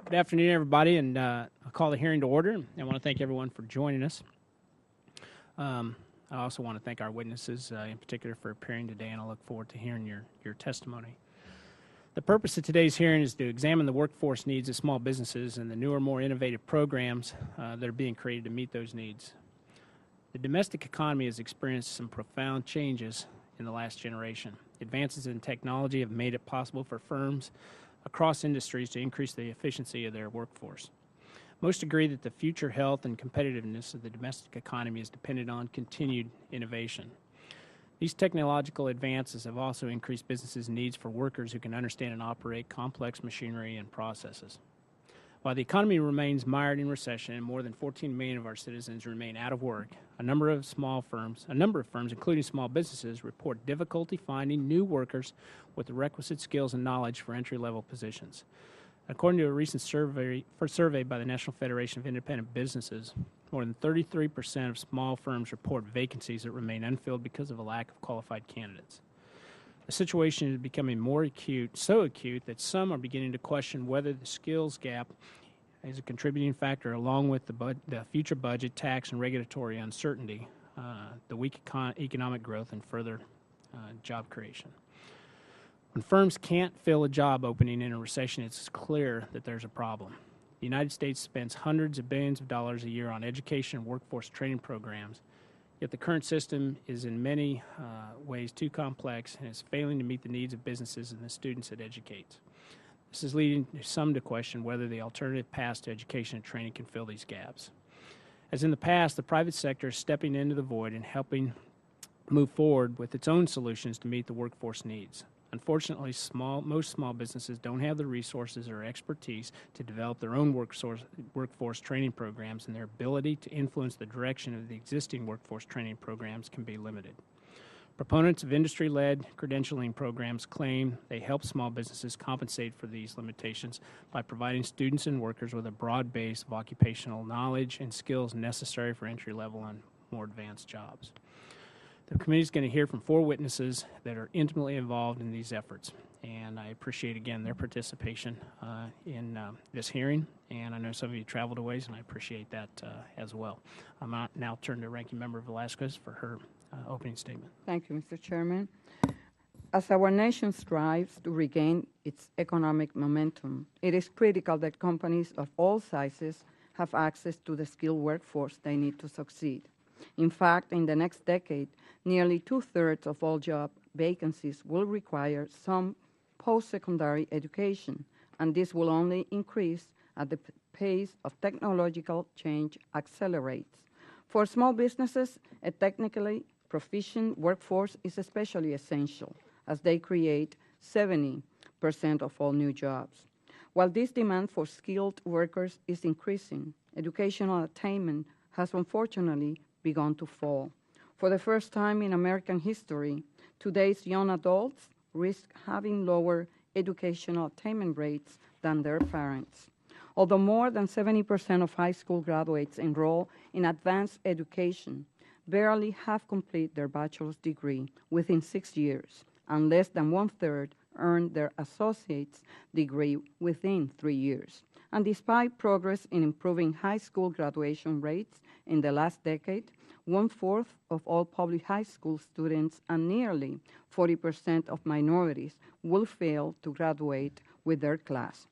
Good afternoon, everybody, and I'll call the hearing to order. I want to thank everyone for joining us. I also want to thank our witnesses in particular for appearing today, and I look forward to hearing your testimony. The purpose of today's hearing is to examine the workforce needs of small businesses and the newer, more innovative programs that are being created to meet those needs. The domestic economy has experienced some profound changes in the last generation. Advances in technology have made it possible for firms across industries to increase the efficiency of their workforce. Most agree that the future health and competitiveness of the domestic economy is dependent on continued innovation. These technological advances have also increased businesses' needs for workers who can understand and operate complex machinery and processes. While the economy remains mired in recession and more than 14 million of our citizens remain out of work, a number of firms, including small businesses, report difficulty finding new workers with the requisite skills and knowledge for entry-level positions. According to a recent survey by the National Federation of Independent Businesses, more than 33% of small firms report vacancies that remain unfilled because of a lack of qualified candidates. The situation is becoming more acute, so acute that some are beginning to question whether the skills gap is a contributing factor, along with the future budget, tax, and regulatory uncertainty, the weak economic growth, and further job creation. When firms can't fill a job opening in a recession, it's clear that there's a problem. The United States spends hundreds of billions of dollars a year on education and workforce training programs, yet the current system is in many ways too complex and is failing to meet the needs of businesses and the students it educates. This is leading some to question whether the alternative paths to education and training can fill these gaps. As in the past, the private sector is stepping into the void and helping move forward with its own solutions to meet the workforce needs. Unfortunately, most small businesses don't have the resources or expertise to develop their own workforce training programs, and their ability to influence the direction of the existing workforce training programs can be limited. Proponents of industry-led credentialing programs claim they help small businesses compensate for these limitations by providing students and workers with a broad base of occupational knowledge and skills necessary for entry-level and more advanced jobs. The committee is going to hear from 4 witnesses that are intimately involved in these efforts, and I appreciate, again, their participation in this hearing, and I know some of you traveled a ways, and I appreciate that as well. I'm now turn to Ranking Member Velasquez for her opening statement. Thank you, Mr. Chairman. As our nation strives to regain its economic momentum, it is critical that companies of all sizes have access to the skilled workforce they need to succeed. In fact, in the next decade, nearly 2/3 of all job vacancies will require some post-secondary education, and this will only increase as the pace of technological change accelerates. For small businesses, a technically proficient workforce is especially essential, as they create 70% of all new jobs. While this demand for skilled workers is increasing, educational attainment has unfortunately begun to fall. For the first time in American history, today's young adults risk having lower educational attainment rates than their parents. Although more than 70% of high school graduates enroll in advanced education barely have completed their bachelor's degree within 6 years, and less than 1/3 earn their associate's degree within 3 years. And despite progress in improving high school graduation rates in the last decade, 1/4 of all public high school students and nearly 40% of minorities will fail to graduate with their class.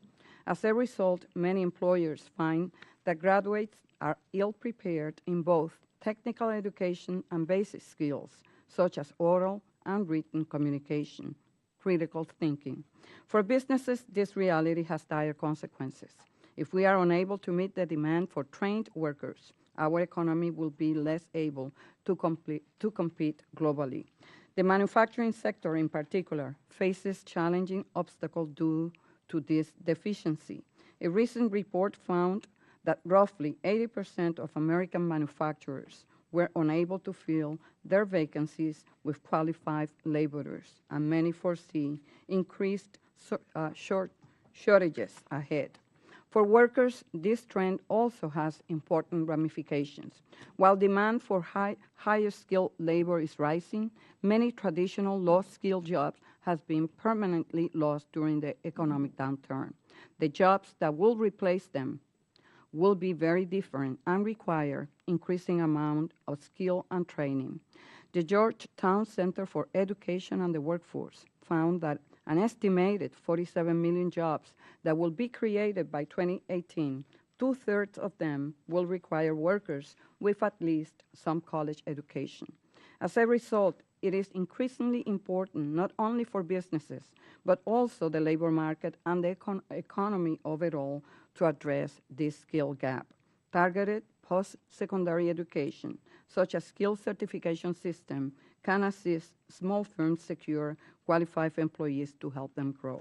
As a result, many employers find that graduates are ill-prepared in both technical education and basic skills, such as oral and written communication, critical thinking. For businesses, this reality has dire consequences. If we are unable to meet the demand for trained workers, our economy will be less able to compete globally. The manufacturing sector in particular faces challenging obstacles due to this deficiency. A recent report found that roughly 80% of American manufacturers were unable to fill their vacancies with qualified laborers, and many foresee increased shortages ahead. For workers, this trend also has important ramifications. While demand for higher skilled labor is rising, many traditional low-skilled jobs have been permanently lost during the economic downturn. The jobs that will replace them will be very different and require increasing amount of skill and training. The Georgetown Center for Education and the Workforce found that an estimated 47 million jobs that will be created by 2018, two-thirds of them will require workers with at least some college education. As a result, it is increasingly important not only for businesses, but also the labor market and the economy overall to address this skill gap. Targeted post-secondary education, such as skill certification system, can assist small firms secure qualified employees to help them grow.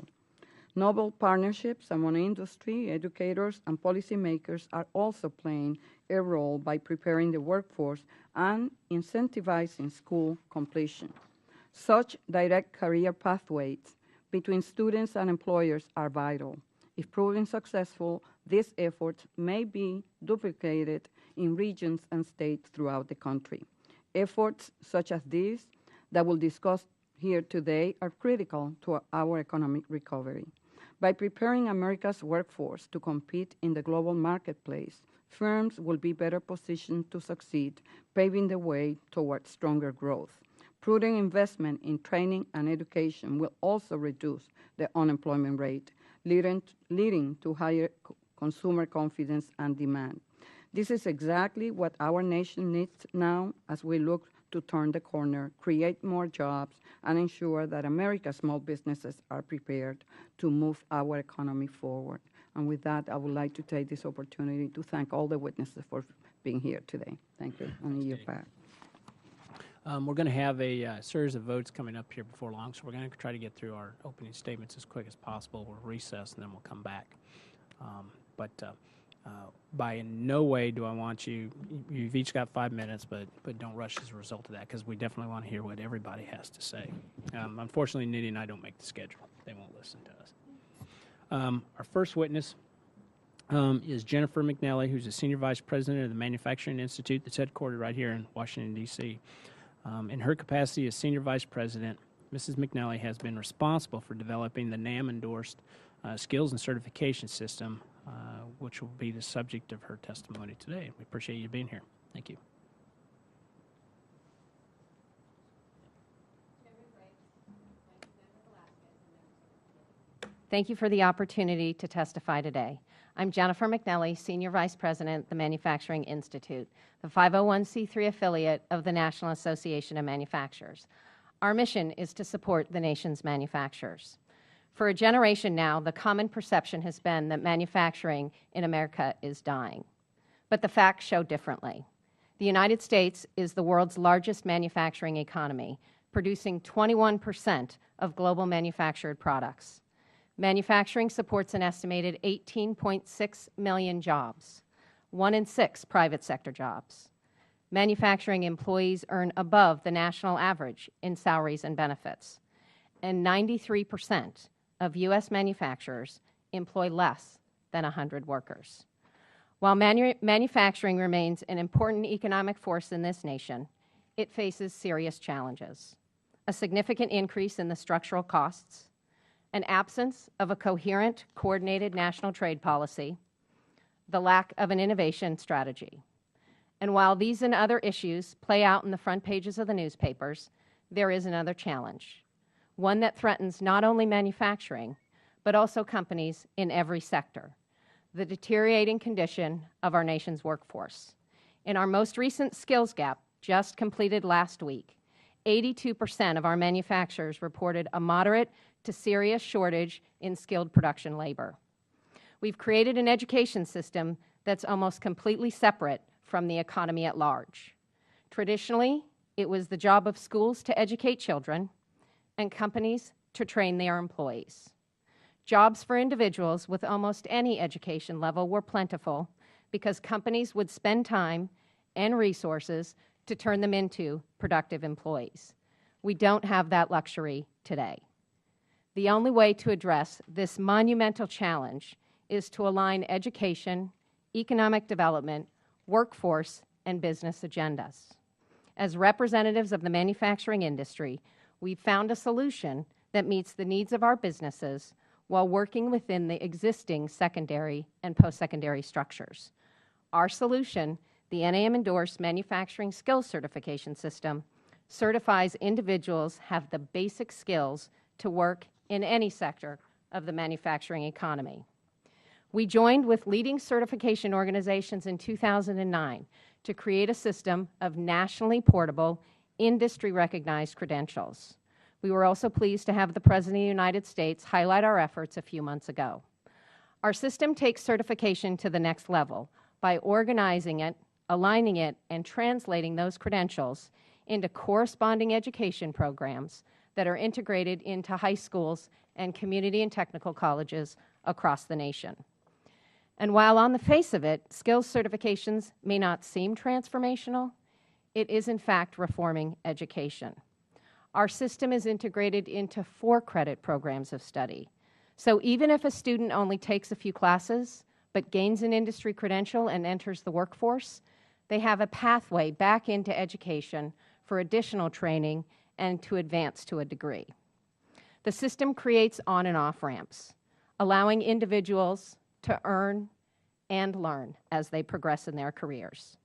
Novel partnerships among industry, educators, and policymakers are also playing a role by preparing the workforce and incentivizing school completion. Such direct career pathways between students and employers are vital. If proven successful, these efforts may be duplicated in regions and states throughout the country. Efforts such as these that we'll discuss here today are critical to our economic recovery. By preparing America's workforce to compete in the global marketplace, firms will be better positioned to succeed, paving the way towards stronger growth. Prudent investment in training and education will also reduce the unemployment rate, leading to higher consumer confidence and demand. This is exactly what our nation needs now as we look to turn the corner, create more jobs, and ensure that America's small businesses are prepared to move our economy forward. And with that, I would like to take this opportunity to thank all the witnesses for being here today. Thank you. And you back. We're going to have a series of votes coming up here before long, so we're going to try to get through our opening statements as quick as possible. We'll recess, and then we'll come back. By no way do I want you've each got 5 minutes, but don't rush as a result of that, because we definitely want to hear what everybody has to say. Unfortunately, Nidhi and I don't make the schedule. They won't listen to us. Our first witness is Jennifer Mcnally, who's the Senior Vice President of the Manufacturing Institute that's headquartered right here in Washington, D.C. In her capacity as Senior Vice President, Mrs. Mcnally has been responsible for developing the NAM-endorsed skills and certification system, which will be the subject of her testimony today. We appreciate you being here. Thank you. Thank you for the opportunity to testify today. I'm Jennifer Mcnally, Senior Vice President, the Manufacturing Institute, the 501c3 affiliate of the National Association of Manufacturers. Our mission is to support the nation's manufacturers. For a generation now, the common perception has been that manufacturing in America is dying. But the facts show differently. The United States is the world's largest manufacturing economy, producing 21% of global manufactured products. Manufacturing supports an estimated 18.6 million jobs, 1 in 6 private sector jobs. Manufacturing employees earn above the national average in salaries and benefits, and 93% of U.S. manufacturers employ less than 100 workers. While manufacturing remains an important economic force in this nation, it faces serious challenges: a significant increase in the structural costs, an absence of a coherent, coordinated national trade policy, the lack of an innovation strategy. And while these and other issues play out in the front pages of the newspapers, there is another challenge, one that threatens not only manufacturing, but also companies in every sector: the deteriorating condition of our nation's workforce. In our most recent skills gap, just completed last week, 82% of our manufacturers reported a moderate to serious shortage in skilled production labor. We've created an education system that's almost completely separate from the economy at large. Traditionally, it was the job of schools to educate children and companies to train their employees. Jobs for individuals with almost any education level were plentiful because companies would spend time and resources to turn them into productive employees. We don't have that luxury today. The only way to address this monumental challenge is to align education, economic development, workforce, and business agendas. As representatives of the manufacturing industry, we've found a solution that meets the needs of our businesses while working within the existing secondary and post-secondary structures. Our solution, the NAM-endorsed Manufacturing Skills Certification System, certifies individuals have the basic skills to work in any sector of the manufacturing economy. We joined with leading certification organizations in 2009 to create a system of nationally portable, industry-recognized credentials. We were also pleased to have the President of the United States highlight our efforts a few months ago. Our system takes certification to the next level by organizing it, aligning it, and translating those credentials into corresponding education programs that are integrated into high schools and community and technical colleges across the nation. And while on the face of it, skills certifications may not seem transformational, it is in fact reforming education. Our system is integrated into 4-credit programs of study. So even if a student only takes a few classes but gains an industry credential and enters the workforce, they have a pathway back into education for additional training and to advance to a degree. The system creates on and off ramps, allowing individuals to earn and learn as they progress in their careers.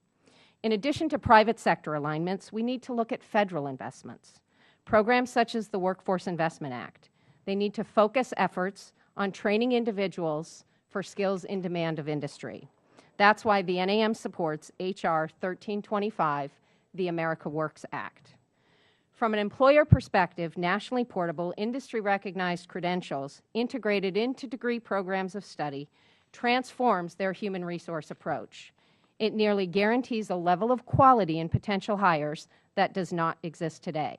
In addition to private sector alignments, we need to look at federal investments. Programs such as the Workforce Investment Act, they need to focus efforts on training individuals for skills in demand of industry. That's why the NAM supports H.R. 1325, the America Works Act. From an employer perspective, nationally portable, industry-recognized credentials integrated into degree programs of study transforms their human resource approach. It nearly guarantees a level of quality in potential hires that does not exist today.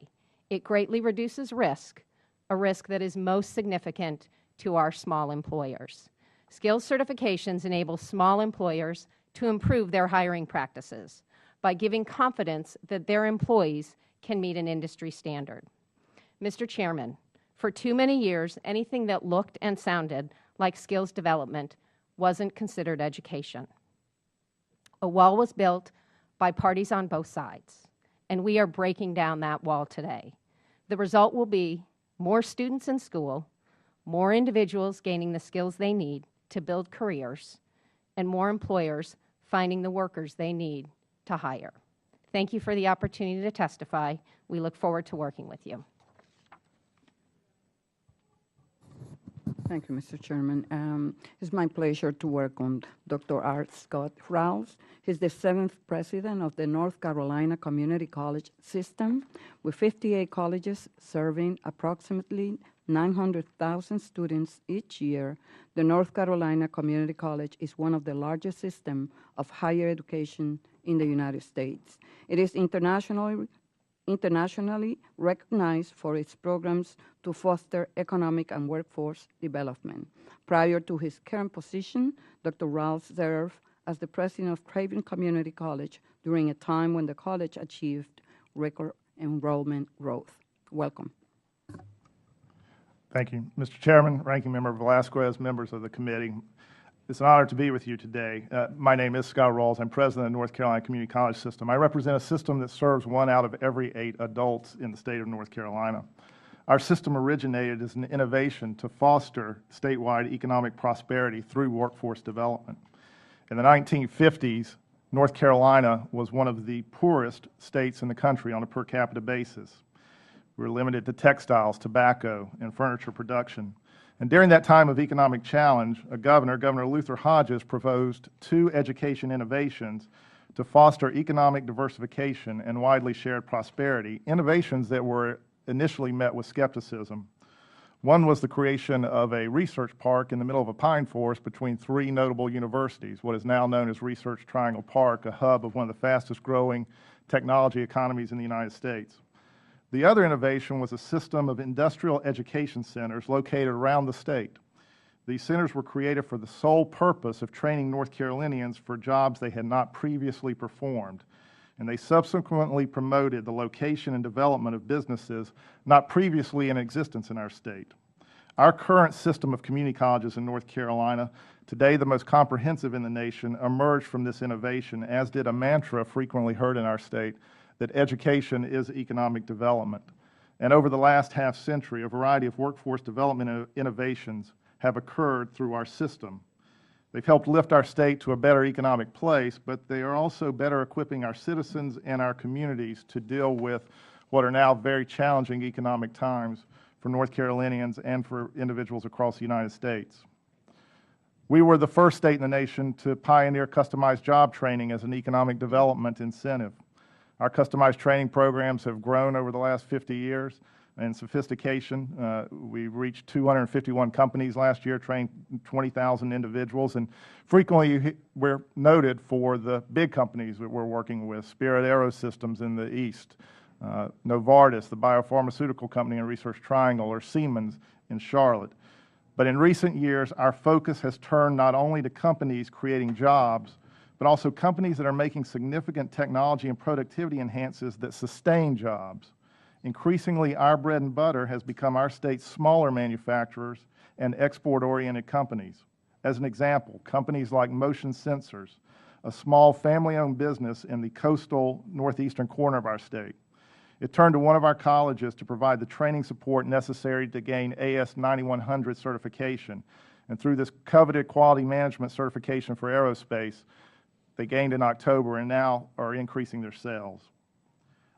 It greatly reduces risk, a risk that is most significant to our small employers. Skills certifications enable small employers to improve their hiring practices by giving confidence that their employees can meet an industry standard. Mr. Chairman, for too many years, anything that looked and sounded like skills development wasn't considered education. A wall was built by parties on both sides, and we are breaking down that wall today. The result will be more students in school, more individuals gaining the skills they need to build careers, and more employers finding the workers they need to hire. Thank you for the opportunity to testify. We look forward to working with you. Thank you, Mr. Chairman. It's my pleasure to work on Dr. R. Scott Rawls. He's the 7th president of the North Carolina Community College System, with 58 colleges serving approximately 900,000 students each year. The North Carolina Community College is one of the largest systems of higher education in the United States. It is internationally recognized for its programs to foster economic and workforce development. Prior to his current position, Dr. Rawls served as the president of Craven Community College during a time when the college achieved record enrollment growth. Welcome. Thank you. Mr. Chairman, Ranking Member Velasquez, members of the committee, it's an honor to be with you today. My name is Scott Rawls. I'm president of the North Carolina Community College System. I represent a system that serves 1 out of every 8 adults in the state of North Carolina. Our system originated as an innovation to foster statewide economic prosperity through workforce development. In the 1950s, North Carolina was one of the poorest states in the country on a per capita basis. We were limited to textiles, tobacco, and furniture production. And during that time of economic challenge, Governor Luther Hodges, proposed 2 education innovations to foster economic diversification and widely shared prosperity, innovations that were initially met with skepticism. One was the creation of a research park in the middle of a pine forest between 3 notable universities, what is now known as Research Triangle Park, a hub of one of the fastest growing technology economies in the United States. The other innovation was a system of industrial education centers located around the state. These centers were created for the sole purpose of training North Carolinians for jobs they had not previously performed, and they subsequently promoted the location and development of businesses not previously in existence in our state. Our current system of community colleges in North Carolina, today the most comprehensive in the nation, emerged from this innovation, as did a mantra frequently heard in our state, that education is economic development. And over the last half century, a variety of workforce development innovations have occurred through our system. They've helped lift our state to a better economic place, but they are also better equipping our citizens and our communities to deal with what are now very challenging economic times for North Carolinians and for individuals across the United States. We were the first state in the nation to pioneer customized job training as an economic development incentive. Our customized training programs have grown over the last 50 years in sophistication. We reached 251 companies last year, trained 20,000 individuals, and frequently we're noted for the big companies that we're working with, Spirit Aerosystems in the East, Novartis, the biopharmaceutical company in Research Triangle, or Siemens in Charlotte. But in recent years, our focus has turned not only to companies creating jobs, but also companies that are making significant technology and productivity enhances that sustain jobs. Increasingly, our bread and butter has become our state's smaller manufacturers and export-oriented companies. As an example, companies like Motion Sensors, a small family-owned business in the coastal northeastern corner of our state. It turned to one of our colleges to provide the training support necessary to gain AS 9100 certification. And through this coveted quality management certification for aerospace, they gained in October and now are increasing their sales.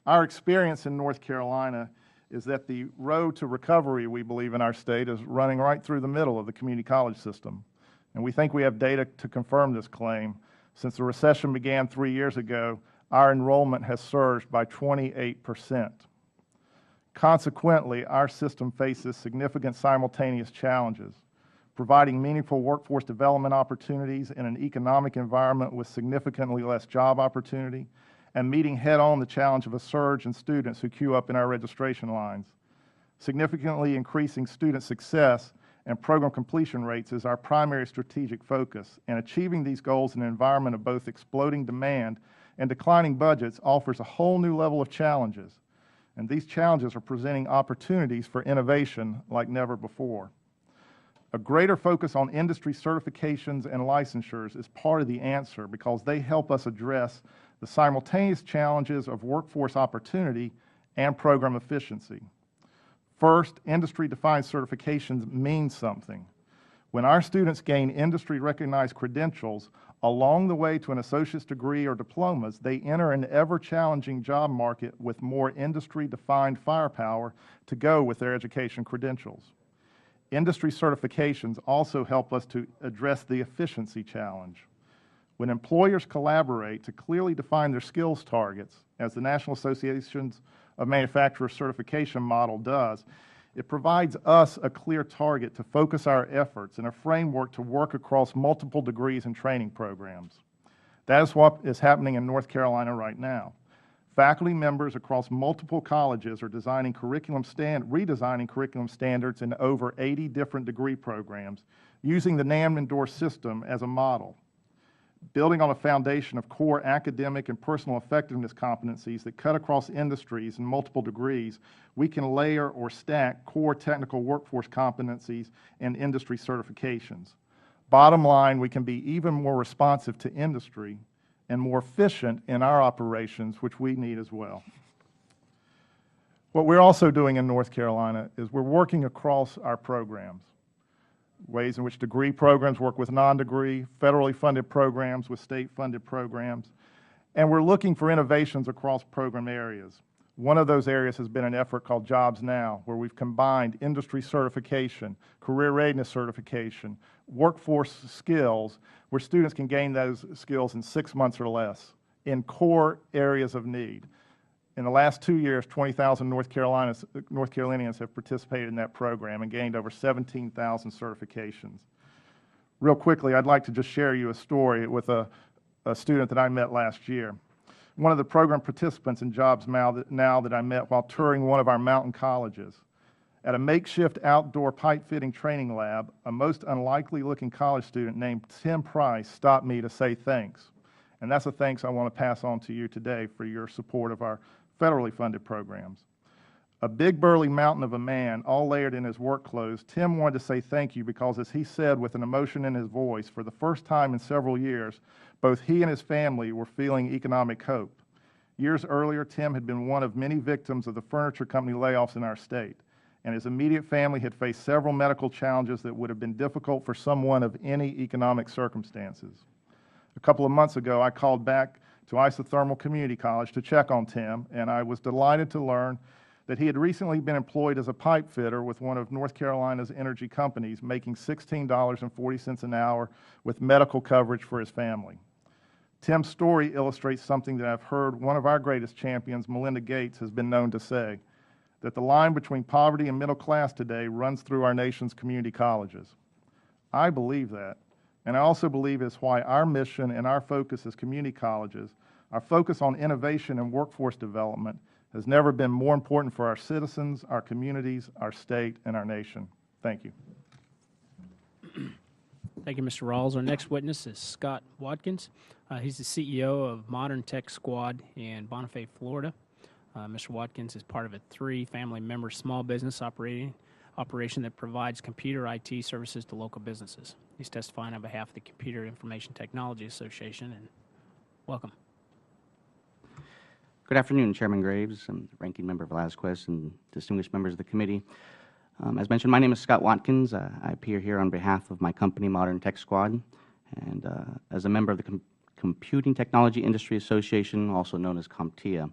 Our experience in North Carolina is that the road to recovery, we believe, in our state is running right through the middle of the community college system. And we think we have data to confirm this claim. Since the recession began 3 years ago, our enrollment has surged by 28%. Consequently, our system faces significant simultaneous challenges, providing meaningful workforce development opportunities in an economic environment with significantly less job opportunity, and meeting head-on the challenge of a surge in students who queue up in our registration lines. Significantly increasing student success and program completion rates is our primary strategic focus, and achieving these goals in an environment of both exploding demand and declining budgets offers a whole new level of challenges, and these challenges are presenting opportunities for innovation like never before. A greater focus on industry certifications and licensures is part of the answer because they help us address the simultaneous challenges of workforce opportunity and program efficiency. First, industry-defined certifications mean something. When our students gain industry-recognized credentials along the way to an associate's degree or diplomas, they enter an ever-challenging job market with more industry-defined firepower to go with their education credentials. Industry certifications also help us to address the efficiency challenge. When employers collaborate to clearly define their skills targets, as the National Associations of Manufacturers Certification model does, it provides us a clear target to focus our efforts and a framework to work across multiple degrees and training programs. That is what is happening in North Carolina right now. Faculty members across multiple colleges are redesigning curriculum standards in over 80 different degree programs, using the NAM-endorsed system as a model. Building on a foundation of core academic and personal effectiveness competencies that cut across industries and multiple degrees, we can layer or stack core technical workforce competencies and industry certifications. Bottom line, we can be even more responsive to industry and more efficient in our operations, which we need as well. What we're also doing in North Carolina is we're working across our programs. Ways in which degree programs work with non-degree, federally funded programs with state-funded programs, and we're looking for innovations across program areas. One of those areas has been an effort called Jobs Now, where we've combined industry certification, career readiness certification, workforce skills, where students can gain those skills in 6 months or less in core areas of need. In the last 2 years, 20,000 North Carolinians have participated in that program and gained over 17,000 certifications. Real quickly, I'd like to just share you a story with a student that I met last year. One of the program participants in Jobs Now that I met while touring one of our mountain colleges. At a makeshift outdoor pipe fitting training lab, a most unlikely looking college student named Tim Price stopped me to say thanks. And that's a thanks I want to pass on to you today for your support of our federally funded programs. A big burly mountain of a man, all layered in his work clothes, Tim wanted to say thank you because, as he said with an emotion in his voice, for the first time in several years, both he and his family were feeling economic hope. Years earlier, Tim had been one of many victims of the furniture company layoffs in our state. and his immediate family had faced several medical challenges that would have been difficult for someone of any economic circumstances. A couple of months ago, I called back to Isothermal Community College to check on Tim, and I was delighted to learn that he had recently been employed as a pipe fitter with one of North Carolina's energy companies, making $16.40 an hour with medical coverage for his family. Tim's story illustrates something that I've heard one of our greatest champions, Melinda Gates, has been known to say, that the line between poverty and middle class today runs through our nation's community colleges. I believe that, and I also believe it's why our mission and our focus as community colleges, our focus on innovation and workforce development, has never been more important for our citizens, our communities, our state, and our nation. Thank you. Thank you, Mr. Rawls. Our next witness is Scott Watkins. He's the CEO of Modern Tech Squad in Bonifay, Florida. Mr. Watkins is part of a 3-family-member small business operation that provides computer IT services to local businesses. He's testifying on behalf of the Computer Information Technology Association, and welcome. Good afternoon, Chairman Graves, and Ranking Member Velazquez, and distinguished members of the committee. As mentioned, my name is Scott Watkins. I appear here on behalf of my company, Modern Tech Squad, and as a member of the Computing Technology Industry Association, also known as Comptia.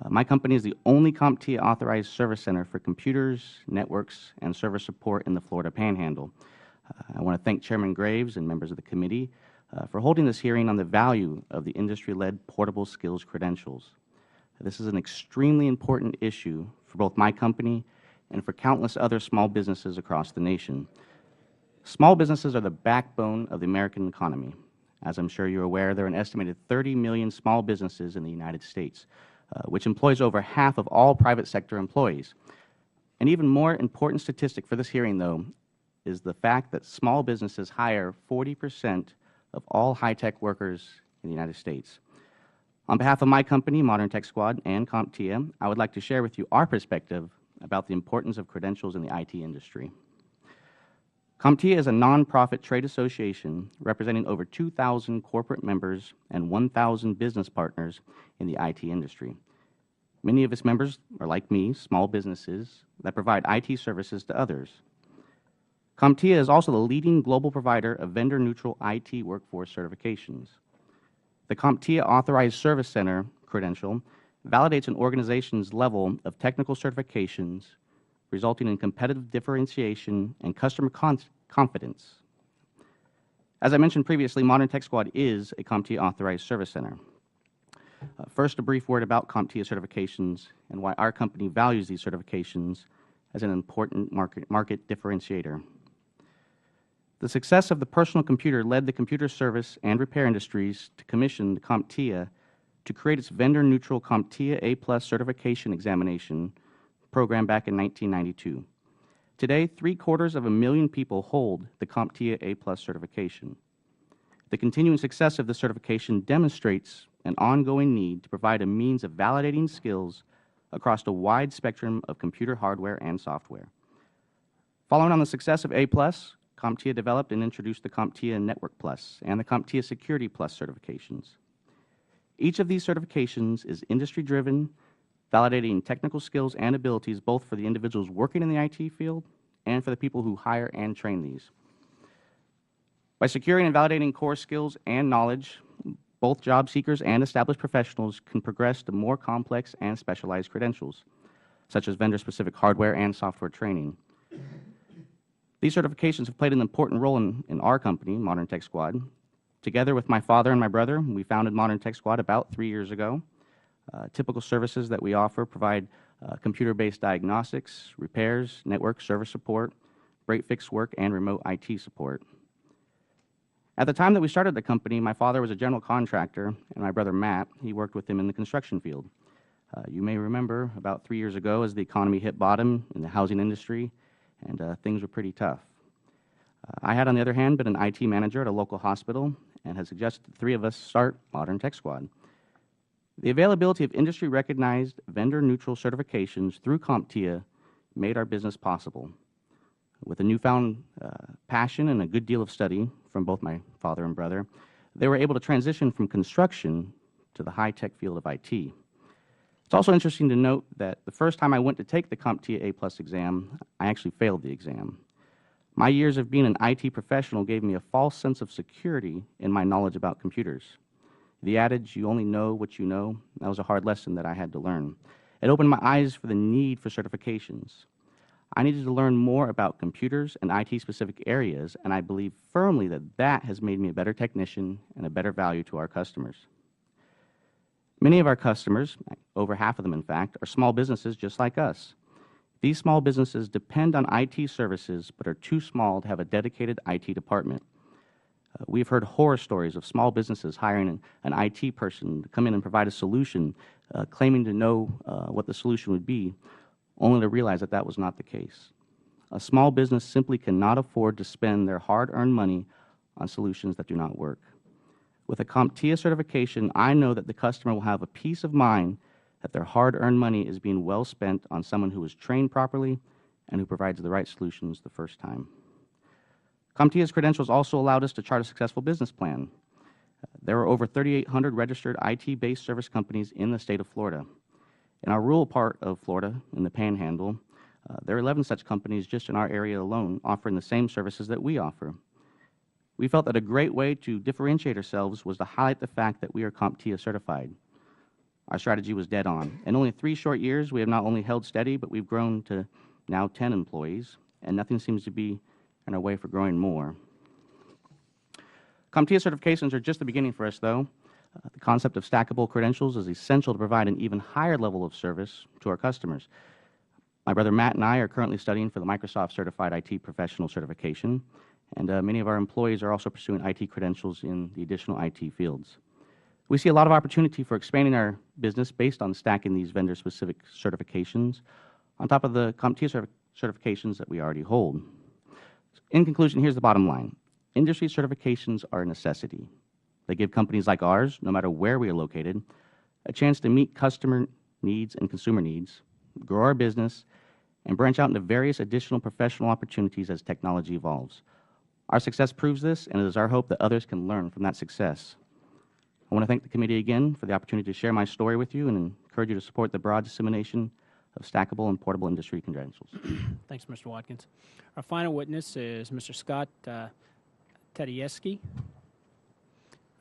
My company is the only Comptia authorized service center for computers, networks, and server support in the Florida Panhandle. I want to thank Chairman Graves and members of the committee for holding this hearing on the value of the industry-led portable skills credentials. This is an extremely important issue for both my company and for countless other small businesses across the nation. Small businesses are the backbone of the American economy. As I'm sure you're aware, there are an estimated 30 million small businesses in the United States, which employs over half of all private sector employees. An even more important statistic for this hearing, though, is the fact that small businesses hire 40% of all high-tech workers in the United States. On behalf of my company, Modern Tech Squad, and Comptia, I would like to share with you our perspective about the importance of credentials in the IT industry. Comptia is a nonprofit trade association representing over 2,000 corporate members and 1,000 business partners in the IT industry. Many of its members are, like me, small businesses that provide IT services to others. Comptia is also the leading global provider of vendor-neutral IT workforce certifications. The Comptia Authorized Service Center credential validates an organization's level of technical certifications, resulting in competitive differentiation and customer confidence. As I mentioned previously, Modern Tech Squad is a Comptia Authorized Service Center. First, a brief word about Comptia certifications and why our company values these certifications as an important market differentiator. The success of the personal computer led the computer service and repair industries to commission Comptia to create its vendor-neutral Comptia A+ certification examination program back in 1992. Today, 750,000 people hold the Comptia A+ certification. The continuing success of the certification demonstrates an ongoing need to provide a means of validating skills across a wide spectrum of computer hardware and software. Following on the success of A+, Comptia developed and introduced the Comptia Network Plus and the Comptia Security Plus certifications. Each of these certifications is industry-driven, validating technical skills and abilities both for the individuals working in the IT field and for the people who hire and train these. By securing and validating core skills and knowledge, both job seekers and established professionals can progress to more complex and specialized credentials, such as vendor-specific hardware and software training. These certifications have played an important role in our company, Modern Tech Squad. Together with my father and my brother, we founded Modern Tech Squad about 3 years ago. Typical services that we offer provide computer-based diagnostics, repairs, network service support, break-fix work, and remote IT support. At the time that we started the company, my father was a general contractor, and my brother Matt, he worked with him in the construction field. You may remember about 3 years ago as the economy hit bottom in the housing industry, and things were pretty tough. I had, on the other hand, been an IT manager at a local hospital and had suggested the three of us start Modern Tech Squad. The availability of industry-recognized vendor-neutral certifications through Comptia made our business possible. With a newfound passion and a good deal of study from both my father and brother, they were able to transition from construction to the high-tech field of IT. It's also interesting to note that the first time I went to take the Comptia A+ exam, I actually failed the exam. My years of being an IT professional gave me a false sense of security in my knowledge about computers. The adage, you only know what you know, that was a hard lesson that I had to learn. It opened my eyes for the need for certifications. I needed to learn more about computers and IT-specific areas, and I believe firmly that that has made me a better technician and a better value to our customers. Many of our customers, over half of them in fact, are small businesses just like us. These small businesses depend on IT services but are too small to have a dedicated IT department. We've heard horror stories of small businesses hiring an IT person to come in and provide a solution, claiming to know what the solution would be, only to realize that that was not the case. A small business simply cannot afford to spend their hard-earned money on solutions that do not work. With a Comptia certification, I know that the customer will have a peace of mind that their hard-earned money is being well spent on someone who is trained properly and who provides the right solutions the first time. Comptia's credentials also allowed us to chart a successful business plan. There are over 3,800 registered IT-based service companies in the state of Florida. In our rural part of Florida, in the Panhandle, there are 11 such companies just in our area alone offering the same services that we offer. We felt that a great way to differentiate ourselves was to highlight the fact that we are Comptia certified. Our strategy was dead on. In only 3 short years, we have not only held steady, but we've grown to now 10 employees, and nothing seems to be in our way for growing more. Comptia certifications are just the beginning for us, though. The concept of stackable credentials is essential to provide an even higher level of service to our customers. My brother Matt and I are currently studying for the Microsoft Certified IT Professional certification, and many of our employees are also pursuing IT credentials in the additional IT fields. We see a lot of opportunity for expanding our business based on stacking these vendor-specific certifications on top of the Comptia certifications that we already hold. In conclusion, here's the bottom line. Industry certifications are a necessity. They give companies like ours, no matter where we are located, a chance to meet customer needs and consumer needs, grow our business, and branch out into various additional professional opportunities as technology evolves. Our success proves this, and it is our hope that others can learn from that success. I want to thank the committee again for the opportunity to share my story with you and encourage you to support the broad dissemination of stackable and portable industry credentials. Thanks, Mr. Watkins. Our final witness is Mr. Scott Tedeschi.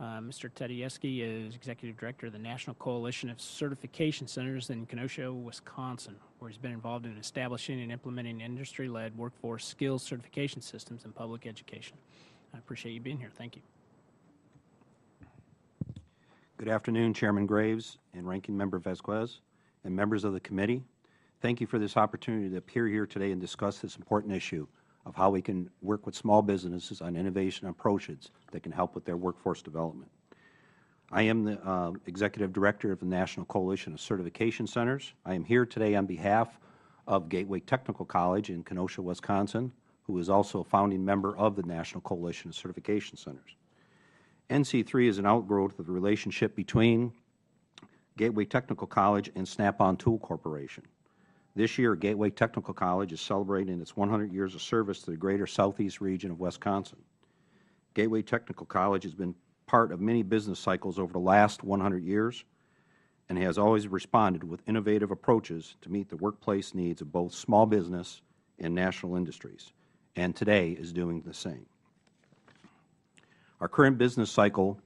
Mr. Tedeschi is Executive Director of the National Coalition of Certification Centers in Kenosha, Wisconsin, where he's been involved in establishing and implementing industry-led workforce skills certification systems in public education. I appreciate you being here. Thank you. Good afternoon, Chairman Graves and Ranking Member Vasquez and members of the committee. Thank you for this opportunity to appear here today and discuss this important issue of how we can work with small businesses on innovation approaches that can help with their workforce development. I am the Executive Director of the National Coalition of Certification Centers. I am here today on behalf of Gateway Technical College in Kenosha, Wisconsin, who is also a founding member of the National Coalition of Certification Centers. NC3 is an outgrowth of the relationship between Gateway Technical College and Snap-on Tool Corporation. This year, Gateway Technical College is celebrating its 100 years of service to the greater southeast region of Wisconsin. Gateway Technical College has been part of many business cycles over the last 100 years and has always responded with innovative approaches to meet the workplace needs of both small business and national industries, and today is doing the same. Our current business cycle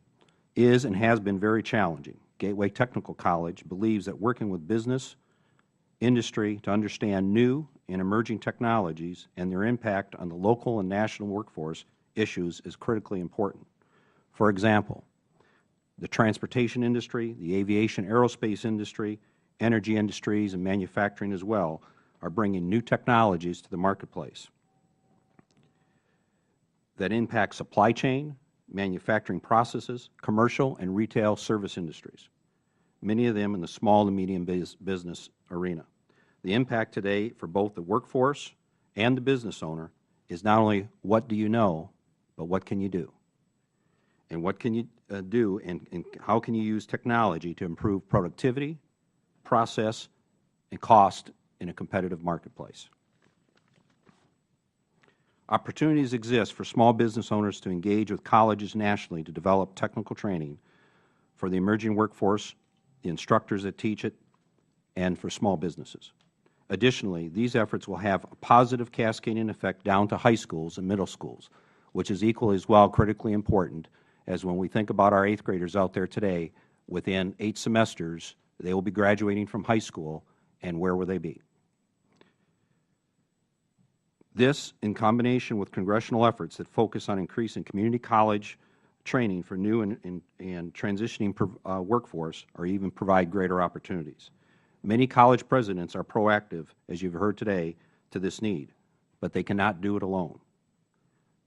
is and has been very challenging. Gateway Technical College believes that working with business, industry to understand new and emerging technologies and their impact on the local and national workforce issues is critically important. For example, the transportation industry, the aviation aerospace industry, energy industries, and manufacturing as well are bringing new technologies to the marketplace that impact supply chain, manufacturing processes, commercial and retail service industries, many of them in the small and medium business arena. The impact today for both the workforce and the business owner is not only what do you know, but what can you do? And what can you do, and how can you use technology to improve productivity, process, and cost in a competitive marketplace? Opportunities exist for small business owners to engage with colleges nationally to develop technical training for the emerging workforce, the instructors that teach it, and for small businesses. Additionally, these efforts will have a positive cascading effect down to high schools and middle schools, which is equally as well critically important, as when we think about our 8th graders out there today, within 8 semesters, they will be graduating from high school, and where will they be? This, in combination with congressional efforts that focus on increasing community college training for new and transitioning workforce, or even provide greater opportunities. Many college presidents are proactive, as you have heard today, to this need, but they cannot do it alone.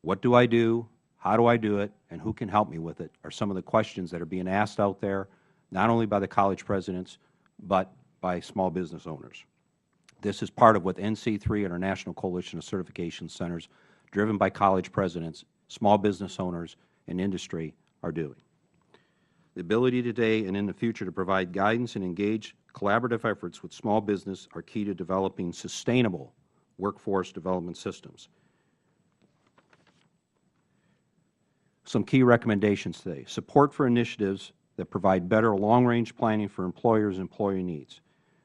What do I do? How do I do it? And who can help me with it are some of the questions that are being asked out there, not only by the college presidents, but by small business owners. This is part of what NC3 and our National Coalition of Certification Centers, driven by college presidents, small business owners, and industry, are doing. The ability today and in the future to provide guidance and engage collaborative efforts with small business are key to developing sustainable workforce development systems. Some key recommendations today: support for initiatives that provide better long-range planning for employers and employee needs.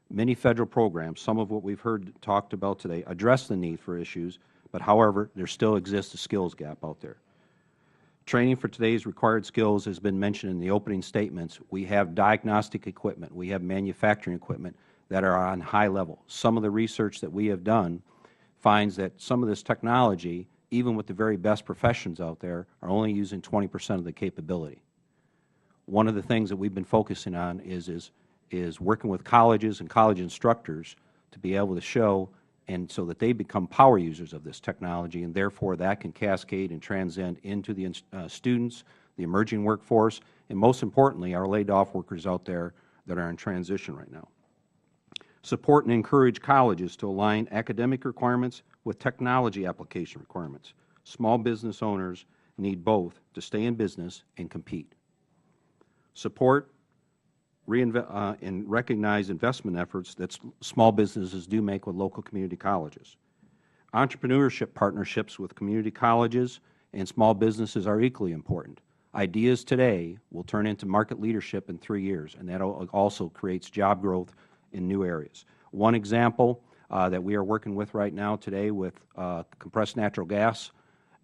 Many Federal programs, some of what we have heard talked about today, address the need for issues, but however, there still exists a skills gap out there. Training for today's required skills has been mentioned in the opening statements. We have diagnostic equipment. We have manufacturing equipment that are on high level. Some of the research that we have done finds that some of this technology, even with the very best professions out there, are only using 20% of the capability. One of the things that we have been focusing on is working with colleges and college instructors to be able to show, and so that they become power users of this technology, and therefore that can cascade and transcend into the students, the emerging workforce, and most importantly, our laid-off workers out there that are in transition right now. Support and encourage colleges to align academic requirements with technology application requirements. Small business owners need both to stay in business and compete. Support and recognize investment efforts that small businesses do make with local community colleges. Entrepreneurship partnerships with community colleges and small businesses are equally important. Ideas today will turn into market leadership in 3 years, and that also creates job growth in new areas. One example that we are working with right now today with compressed natural gas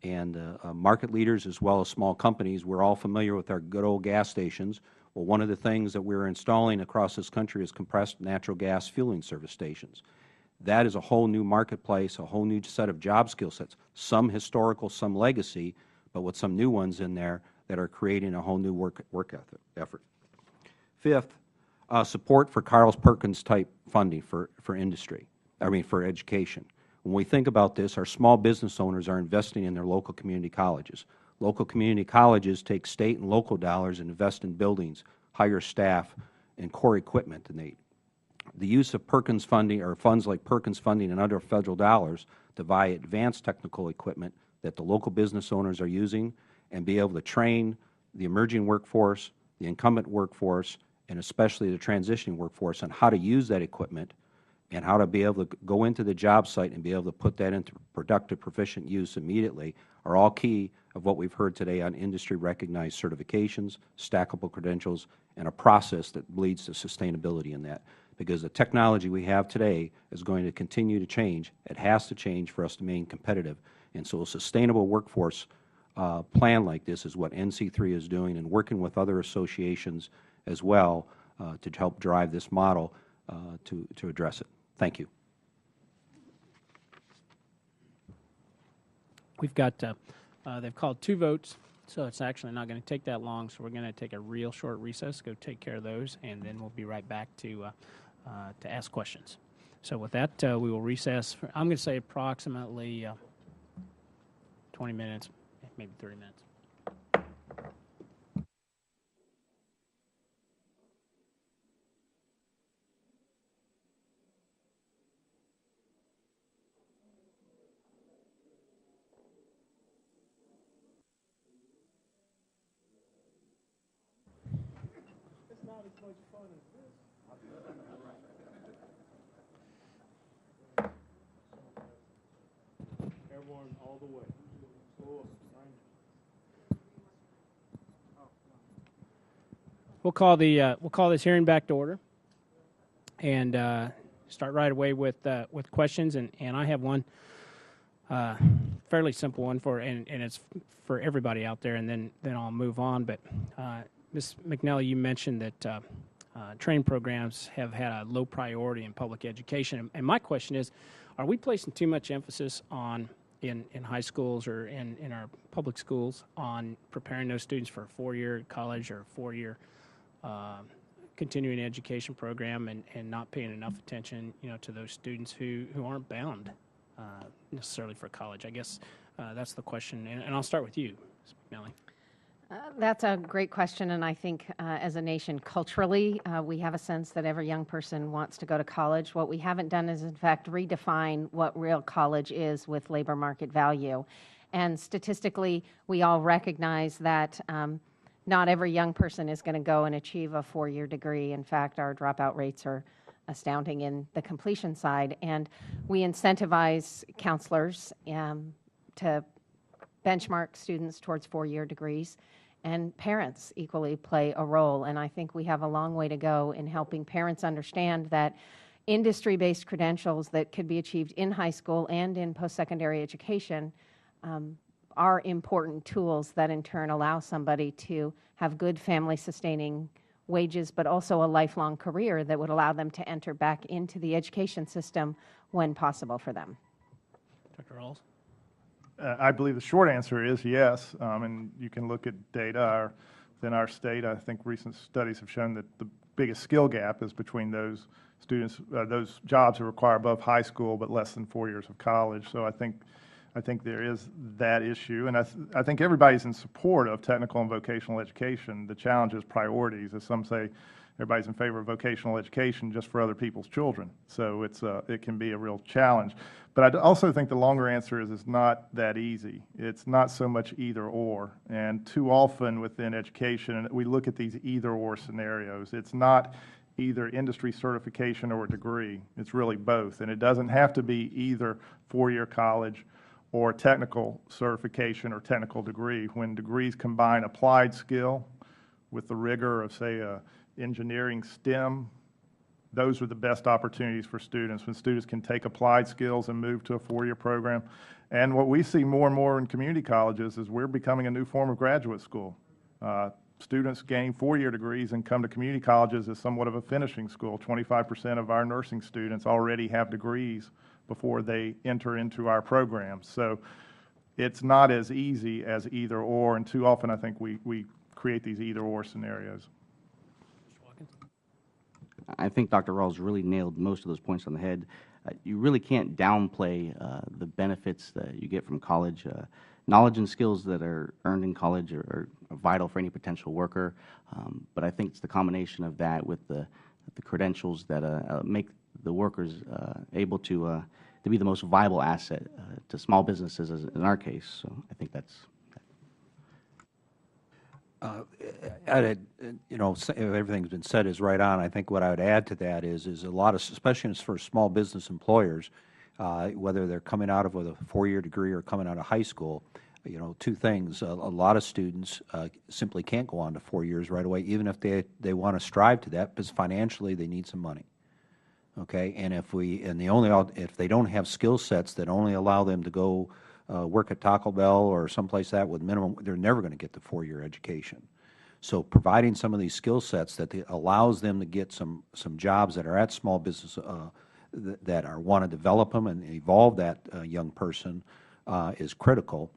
and market leaders as well as small companies, we are all familiar with our good old gas stations. Well, one of the things that we are installing across this country is compressed natural gas fueling service stations. That is a whole new marketplace, a whole new set of job skill sets, some historical, some legacy, but with some new ones in there that are creating a whole new work effort. Fifth, support for Carl Perkins type funding for industry, for education. When we think about this, our small business owners are investing in their local community colleges. Local community colleges take state and local dollars and invest in buildings, hire staff, and core equipment. And the use of Perkins funding, or funds like Perkins funding and other Federal dollars to buy advanced technical equipment that the local business owners are using and be able to train the emerging workforce, the incumbent workforce, and especially the transitioning workforce on how to use that equipment and how to be able to go into the job site and be able to put that into productive, proficient use immediately are all key of what we have heard today on industry-recognized certifications, stackable credentials, and a process that leads to sustainability in that. Because the technology we have today is going to continue to change. It has to change for us to remain competitive. And so a sustainable workforce plan like this is what NC3 is doing, and working with other associations as well to help drive this model to address it. Thank you. We've got, they've called 2 votes, so it's actually not going to take that long, so we're going to take a real short recess, go take care of those, and then we'll be right back to ask questions. So with that, we will recess for, I'm going to say approximately 20 minutes, maybe 30 minutes. Everyone all the way. We'll call this hearing back to order. and start right away with questions. And I have one fairly simple one and it's for everybody out there, and then I'll move on. But Ms. McNally, you mentioned that training programs have had a low priority in public education, and my question is, are we placing too much emphasis on in high schools or in our public schools on preparing those students for a four-year college or four-year continuing education program, and not paying enough attention, to those students who aren't bound necessarily for college? I guess that's the question, and I'll start with you, Ms. McNally. That's a great question, and I think as a nation, culturally, we have a sense that every young person wants to go to college. What we haven't done is, in fact, redefine what real college is with labor market value. And statistically, we all recognize that not every young person is going to go and achieve a four-year degree. In fact, our dropout rates are astounding in the completion side, and we incentivize counselors to benchmark students towards four-year degrees, and parents equally play a role. And I think we have a long way to go in helping parents understand that industry-based credentials that could be achieved in high school and in post-secondary education are important tools that in turn allow somebody to have good family-sustaining wages, but also a lifelong career that would allow them to enter back into the education system when possible for them. Dr. Rawls? I believe the short answer is yes, and you can look at data within our state. I think recent studies have shown that the biggest skill gap is between those students, those jobs that require above high school but less than 4 years of college. So I think there is that issue, and I think everybody's in support of technical and vocational education. The challenge is priorities. As some say, everybody's in favor of vocational education just for other people's children. So it can be a real challenge. But I also think the longer answer is it's not that easy. It's not so much either or. And too often within education, we look at these either or scenarios. It's not either industry certification or a degree. It's really both. And it doesn't have to be either four-year college or technical certification or technical degree. When degrees combine applied skill with the rigor of, say, engineering STEM, those are the best opportunities for students, when students can take applied skills and move to a four-year program. And what we see more and more in community colleges is we're becoming a new form of graduate school. Students gain four-year degrees and come to community colleges as somewhat of a finishing school. 25% of our nursing students already have degrees before they enter into our programs. So it's not as easy as either or, and too often I think we create these either or scenarios. I think Dr. Rawls really nailed most of those points on the head. You really can't downplay the benefits that you get from college. Knowledge and skills that are earned in college are vital for any potential worker, but I think it's the combination of that with the credentials that make the workers able to be the most viable asset to small businesses, as in our case. So I think that's. Everything's been said is right on. I think what I would add to that is a lot of, especially for small business employers, whether they're coming out of with a four-year degree or coming out of high school, two things. A lot of students simply can't go on to 4 years right away, even if they want to strive to that, because financially they need some money. Okay, and if they don't have skill sets that only allow them to go work at Taco Bell or someplace that with minimum, they're never going to get the four-year education. So providing some of these skill sets that allows them to get some jobs that are at small business that want to develop them and evolve that young person is critical.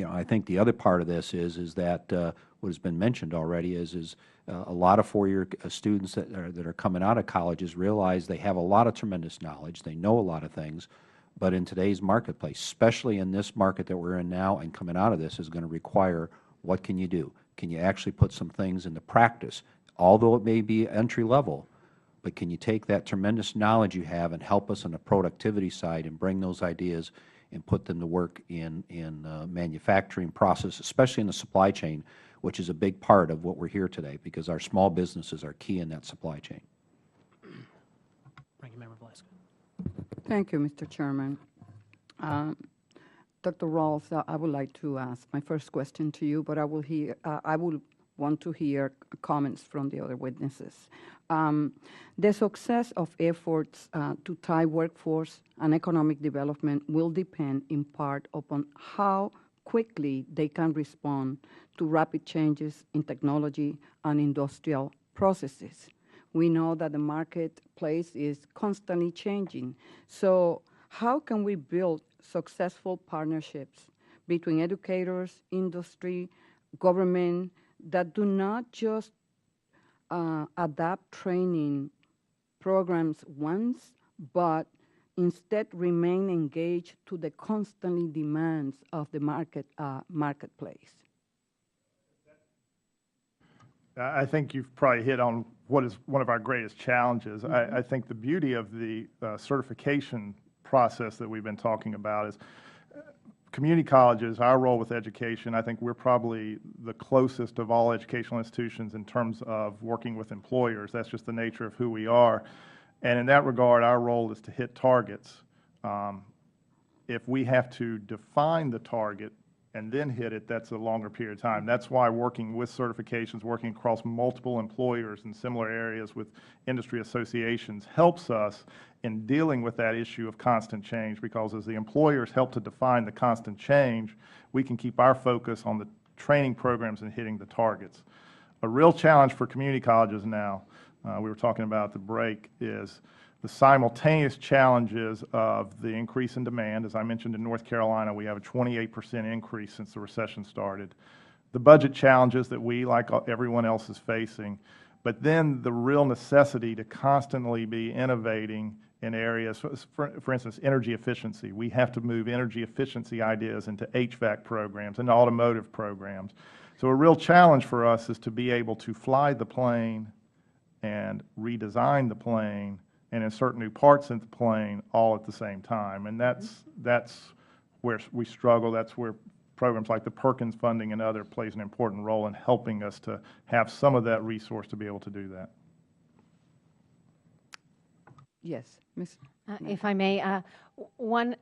I think the other part of this is that what has been mentioned already is a lot of four-year students that are coming out of colleges realize they have a lot of tremendous knowledge, they know a lot of things, but in today's marketplace, especially in this market that we're in now and coming out of this, is going to require, what can you do? Can you actually put some things into practice? Although it may be entry level, but can you take that tremendous knowledge you have and help us on the productivity side and bring those ideas and put them to work in manufacturing process, especially in the supply chain, which is a big part of what we're here today, because our small businesses are key in that supply chain. Ranking Member Velasquez. Thank you, Mr. Chairman. Dr. Rawls, I would like to ask my first question to you, but I will want to hear comments from the other witnesses. The success of efforts to tie workforce and economic development will depend in part upon how quickly they can respond to rapid changes in technology and industrial processes. We know that the marketplace is constantly changing. So how can we build successful partnerships between educators, industry, government, that do not just adapt training programs once, but instead remain engaged to the constantly demands of the marketplace? I think you've probably hit on what is one of our greatest challenges. I think the beauty of the certification process that we've been talking about is community colleges, our role with education, I think we're probably the closest of all educational institutions in terms of working with employers. That's just the nature of who we are. And in that regard, our role is to hit targets. If we have to define the target and then hit it, that's a longer period of time. That's why working with certifications, working across multiple employers in similar areas with industry associations helps us in dealing with that issue of constant change, because as the employers help to define the constant change, we can keep our focus on the training programs and hitting the targets. A real challenge for community colleges now, we were talking about at the break, is the simultaneous challenges of the increase in demand. As I mentioned, in North Carolina, we have a 28% increase since the recession started. The budget challenges that we, like everyone else, is facing, but then the real necessity to constantly be innovating in areas, for instance, energy efficiency. We have to move energy efficiency ideas into HVAC programs and automotive programs. So a real challenge for us is to be able to fly the plane and redesign the plane and insert new parts into the plane all at the same time. And that's where we struggle. That's where programs like the Perkins funding and other plays an important role in helping us to have some of that resource to be able to do that. Yes, Ms. If I may, one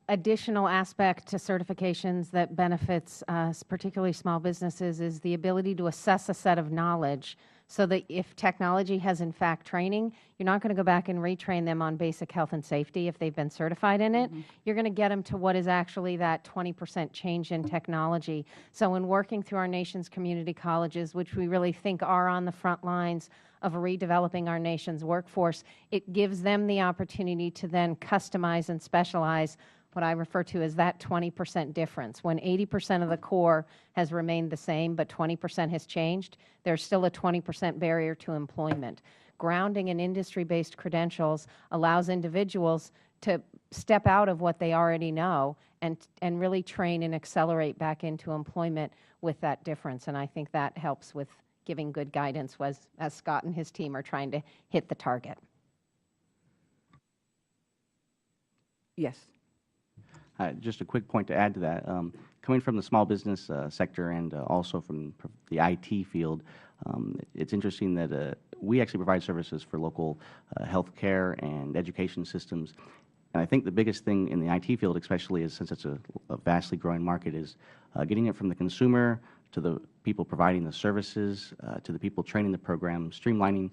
additional aspect to certifications that benefits particularly small businesses is the ability to assess a set of knowledge, so that if technology has in fact training, you're not going to go back and retrain them on basic health and safety if they've been certified in it. You're going to get them to what is actually that 20% change in technology. So in working through our nation's community colleges, which we really think are on the front lines of redeveloping our nation's workforce, it gives them the opportunity to then customize and specialize what I refer to as that 20% difference. When 80% of the core has remained the same, but 20% has changed, there's still a 20% barrier to employment. Grounding in industry-based credentials allows individuals to step out of what they already know and really train and accelerate back into employment with that difference. And I think that helps with giving good guidance as Scott and his team are trying to hit the target. Yes. Just a quick point to add to that. Coming from the small business sector and also from the IT field, it's interesting that we actually provide services for local healthcare and education systems. And I think the biggest thing in the IT field, especially since it's a vastly growing market, is getting it from the consumer to the people providing the services, to the people training the program, streamlining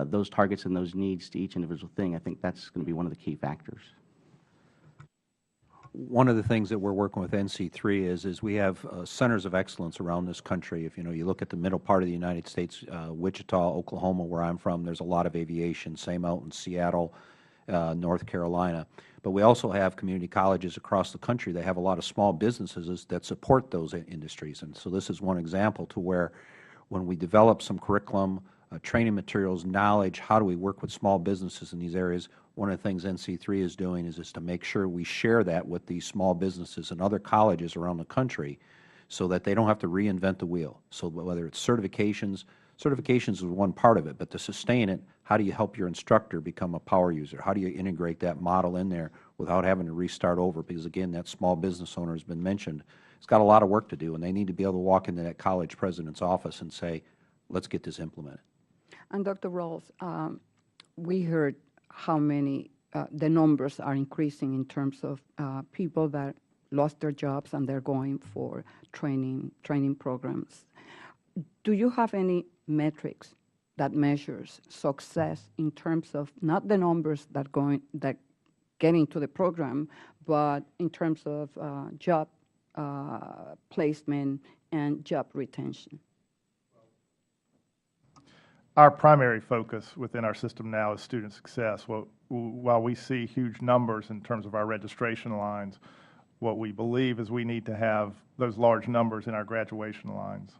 those targets and those needs to each individual thing. I think that's going to be one of the key factors. One of the things that we're working with NC3 is we have centers of excellence around this country. If you look at the middle part of the United States, Wichita, Oklahoma, where I'm from, there's a lot of aviation, same out in Seattle, North Carolina. But we also have community colleges across the country that have a lot of small businesses that support those industries. And so this is one example to where when we develop some curriculum, training materials, knowledge, how do we work with small businesses in these areas, one of the things NC3 is doing is to make sure we share that with these small businesses and other colleges around the country so that they don't have to reinvent the wheel. So whether it's certifications is one part of it, but to sustain it, how do you help your instructor become a power user? How do you integrate that model in there without having to restart over? Because again, that small business owner has been mentioned. It's got a lot of work to do, and they need to be able to walk into that college president's office and say, let's get this implemented. And Dr. Rawls, we heard how many, the numbers are increasing in terms of people that lost their jobs and they're going for training programs. do you have any metrics that measures success in terms of not the numbers that get into the program, but in terms of job placement and job retention? Our primary focus within our system now is student success. While we see huge numbers in terms of our registration lines, what we believe is we need to have those large numbers in our graduation lines,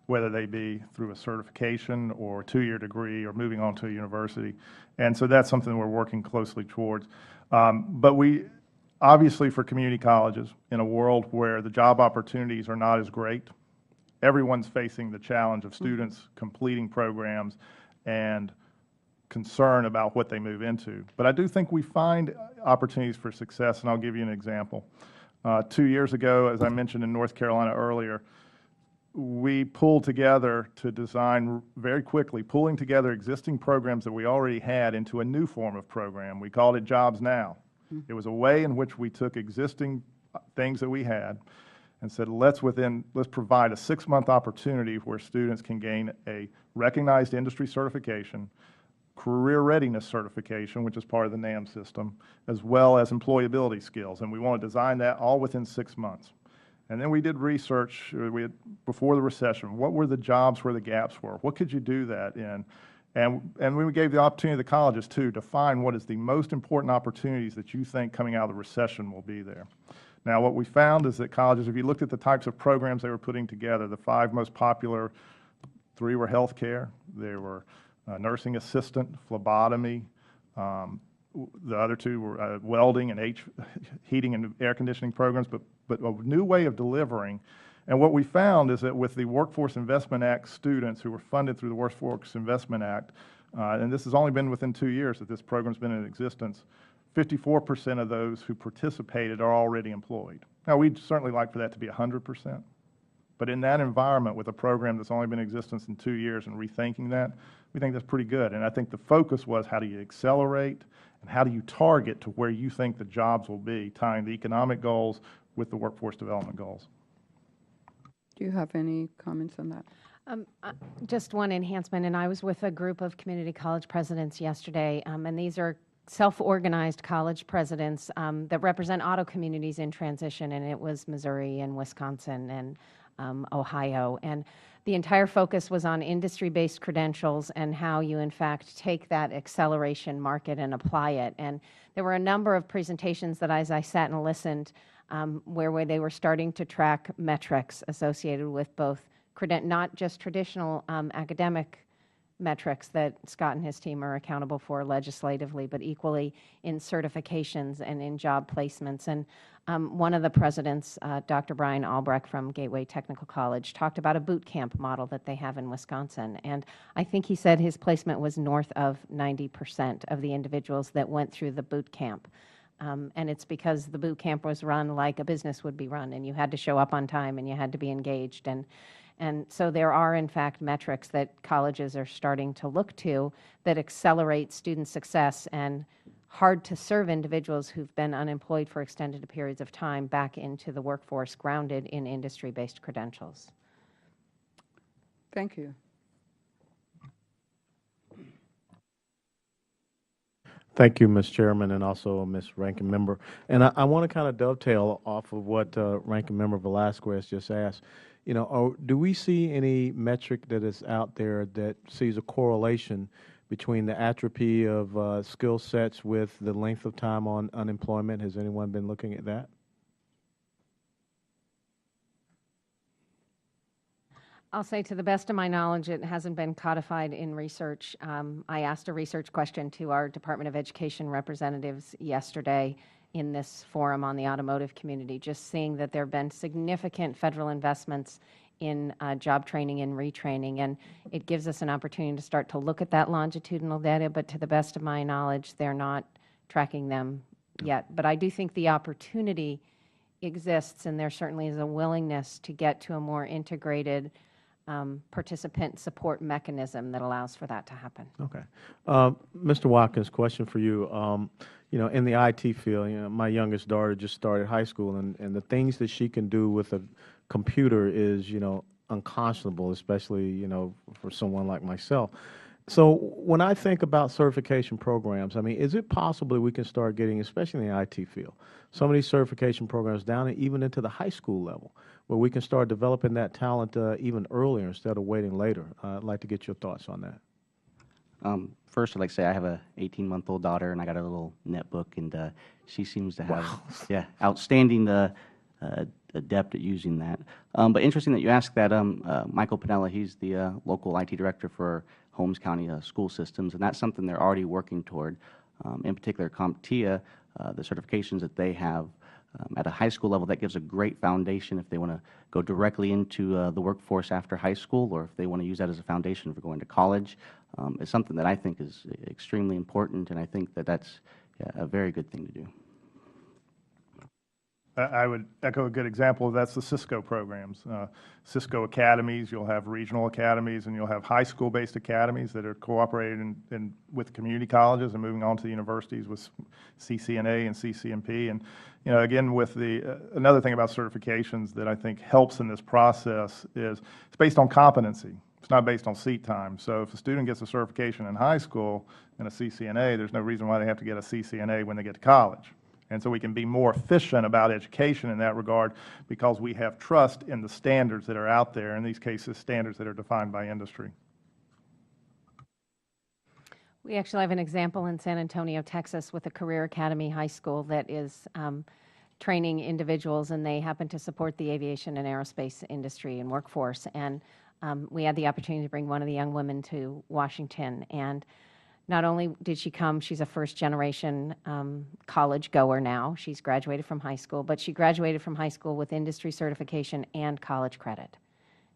whether they be through a certification or a 2-year degree or moving on to a university. And so that's something we're working closely towards. But we, obviously for community colleges, in a world where the job opportunities are not as great, everyone's facing the challenge of students completing programs and concern about what they move into. But I do think we find opportunities for success, and I'll give you an example. 2 years ago, as I mentioned in North Carolina earlier, we pulled together to design very quickly, pulling together existing programs that we already had into a new form of program. We called it Jobs Now. It was a way in which we took existing things that we had and said, let's provide a 6-month opportunity where students can gain a recognized industry certification, career readiness certification, which is part of the NAM system, as well as employability skills. And we want to design that all within 6 months. And then we did research before the recession. What were the jobs where the gaps were? What could you do that in? And we gave the opportunity to the colleges, too, to find what is the most important opportunities that you think coming out of the recession will be there. Now, what we found is that colleges, if you looked at the types of programs they were putting together, the 5 most popular, 3 were healthcare, they were nursing assistant, phlebotomy, the other 2 were welding and heating and air conditioning programs, but a new way of delivering. And what we found is that with the Workforce Investment Act students who were funded through the Workforce Investment Act, and this has only been within 2 years that this program's been in existence, 54% of those who participated are already employed. Now, we'd certainly like for that to be 100%. But in that environment, with a program that's only been in existence in 2 years and rethinking that, we think that's pretty good. And I think the focus was how do you accelerate and how do you target to where you think the jobs will be, tying the economic goals with the workforce development goals. Do you have any comments on that? Just one enhancement, and I was with a group of community college presidents yesterday, and these are self-organized college presidents that represent auto communities in transition, and it was Missouri and Wisconsin and Ohio. And the entire focus was on industry-based credentials and how you, in fact, take that acceleration market and apply it. And there were a number of presentations that, as I sat and listened, where they were starting to track metrics associated with both not just traditional academic metrics that Scott and his team are accountable for legislatively, but equally in certifications and in job placements. And one of the presidents, Dr. Brian Albrecht from Gateway Technical College, talked about a boot camp model that they have in Wisconsin. And I think he said his placement was north of 90% of the individuals that went through the boot camp. And it's because the boot camp was run like a business would be run, and you had to show up on time and you had to be engaged. And so there are, in fact, metrics that colleges are starting to look to that accelerate student success and hard-to-serve individuals who've been unemployed for extended periods of time back into the workforce grounded in industry-based credentials. Thank you. Thank you, Ms. Chairman, and also Ms. Ranking Member. And I want to kind of dovetail off of what Ranking Member Velasquez just asked. You know, do we see any metric that is out there that sees a correlation between the atrophy of skill sets with the length of time on unemployment? Has anyone been looking at that? I'll say to the best of my knowledge, it hasn't been codified in research. I asked a research question to our Department of Education representatives yesterday in this forum on the automotive community, just seeing that there have been significant federal investments in job training and retraining, and it gives us an opportunity to start to look at that longitudinal data, but to the best of my knowledge, they're not tracking them yet. But I do think the opportunity exists, and there certainly is a willingness to get to a more integrated participant support mechanism that allows for that to happen. Okay. Mr. Watkins, question for you. You know, in the IT field, you know, my youngest daughter just started high school, and the things that she can do with a computer is, you know, unconscionable, especially, for someone like myself. So when I think about certification programs, I mean, is it possible that we can start getting, especially in the IT field, some of these certification programs down and even into the high school level, where we can start developing that talent even earlier instead of waiting later? I'd like to get your thoughts on that. First, I'd like to say I have a 18-month-old daughter, and I got a little netbook, and she seems to have, yeah, outstanding adept at using that. But interesting that you asked that. Michael Mcnally, he's the local IT director for Holmes County School Systems, and that's something they're already working toward. In particular, Comptia, the certifications that they have at a high school level, that gives a great foundation if they want to go directly into the workforce after high school, or if they want to use that as a foundation for going to college. It's something that I think is extremely important, and I think that that's a very good thing to do. I would echo a good example of that's the Cisco programs. Cisco academies, you'll have regional academies, and you'll have high school-based academies that are cooperating with community colleges and moving on to the universities with CCNA and CCNP. And again, with another thing about certifications that I think helps in this process is it's based on competency. It's not based on seat time. So if a student gets a certification in high school and a CCNA, there's no reason why they have to get a CCNA when they get to college. And so we can be more efficient about education in that regard because we have trust in the standards that are out there, in these cases, standards that are defined by industry. We actually have an example in San Antonio, Texas, with a Career Academy High School that is training individuals, and they happen to support the aviation and aerospace industry and workforce. And we had the opportunity to bring one of the young women to Washington, and not only did she come, she's a first-generation college goer now. She's graduated from high school, but she graduated from high school with industry certification and college credit.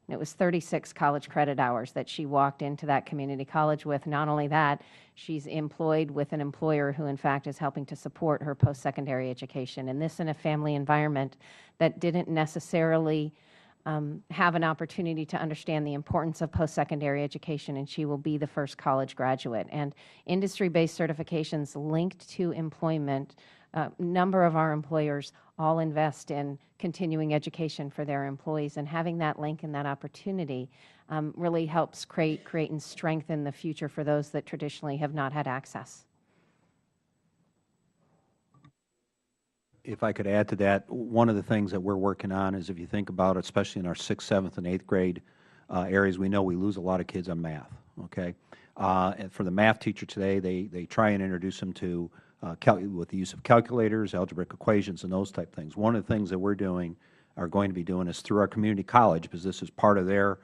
And it was 36 college credit hours that she walked into that community college with. Not only that, she's employed with an employer who, in fact, is helping to support her post-secondary education, and this in a family environment that didn't necessarily have an opportunity to understand the importance of post-secondary education, and she will be the first college graduate. And industry-based certifications linked to employment, a number of our employers all invest in continuing education for their employees, and having that link and that opportunity really helps create and strengthen the future for those that traditionally have not had access. If I could add to that, one of the things that we're working on is, if you think about it, especially in our 6th, 7th, and 8th grade areas, we know we lose a lot of kids on math, okay? And for the math teacher today, they try and introduce them to, with the use of calculators, algebraic equations, and those type things. One of the things that we're doing, are going to be doing, is through our community college, because this is part of their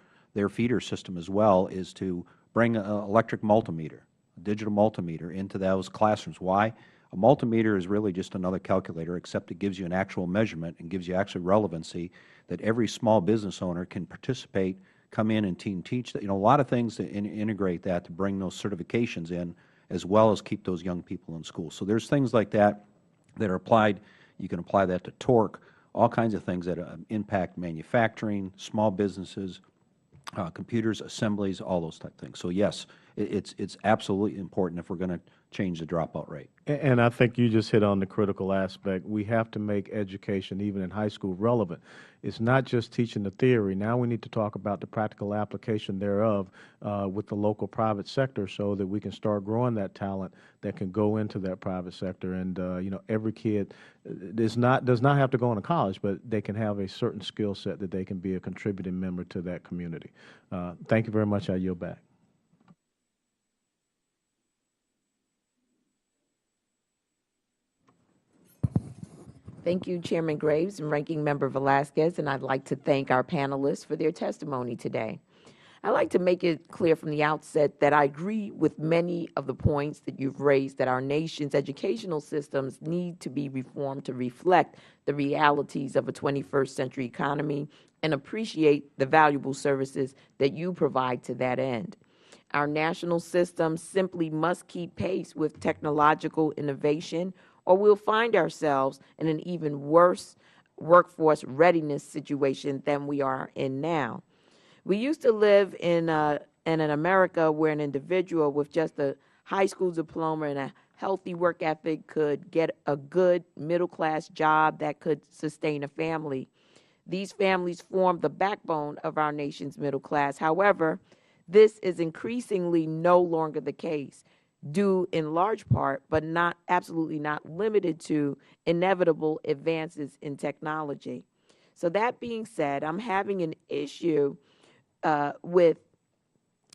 feeder system as well, is to bring an electric multimeter, a digital multimeter, into those classrooms. Why? A multimeter is really just another calculator, except it gives you an actual measurement and gives you actual relevancy that every small business owner can participate, come in and teach. A lot of things to integrate that to bring those certifications in, as well as keep those young people in school. So there's things like that that are applied. You can apply that to torque, all kinds of things that impact manufacturing, small businesses, computers, assemblies, all those type of things. So yes, it's absolutely important if we're going to change the dropout rate. And I think you just hit on the critical aspect. We have to make education, even in high school, relevant. It's not just teaching the theory. Now we need to talk about the practical application thereof with the local private sector, so that we can start growing that talent that can go into that private sector. And every kid does not have to go into college, but they can have a certain skill set that they can be a contributing member to that community. Thank you very much. I yield back. Thank you, Chairman Graves and Ranking Member Velasquez, and I'd like to thank our panelists for their testimony today. I'd like to make it clear from the outset that I agree with many of the points that you've raised, that our nation's educational systems need to be reformed to reflect the realities of a 21st century economy, and appreciate the valuable services that you provide to that end. Our national system simply must keep pace with technological innovation, or we'll find ourselves in an even worse workforce readiness situation than we are in now. We used to live in an America where an individual with just a high school diploma and a healthy work ethic could get a good middle-class job that could sustain a family. These families form the backbone of our nation's middle class. However, this is increasingly no longer the case, due in large part, but not absolutely not limited to, inevitable advances in technology. So that being said, I'm having an issue with